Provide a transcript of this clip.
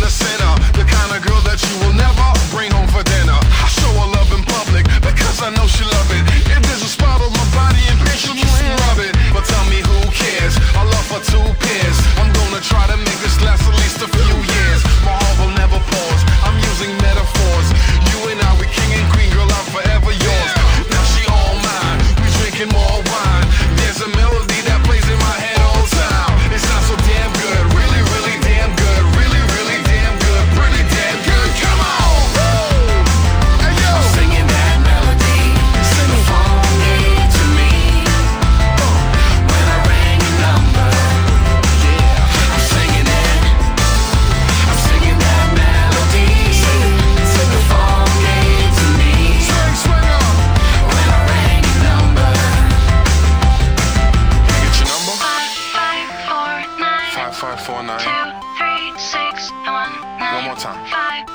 a sinner, the kind of girl that you will never bring home for dinner. I show her love in public because I know she love it. If there's a spot on my body and patiently rub it. But tell me who cares? I love her two pairs. I'm gonna try to make this last at least a few years. My heart will never pause. I'm using metaphors. You and I, we king and queen, girl, I'm forever yours. Now she all mine. We drinking more wine. There's a melody that plays in my head all the time. It sounds so damn good, really, really damn good, really, really damn good, pretty damn good. Come on, hey yo, I'm singing that melody. Sing the phone gave to me when I rang your number. Yeah, I'm singing it. I'm singing that melody. Sing the phone gave to me when I rang your number. Can I get your number? 5549 5549. 236 1 One more time. 5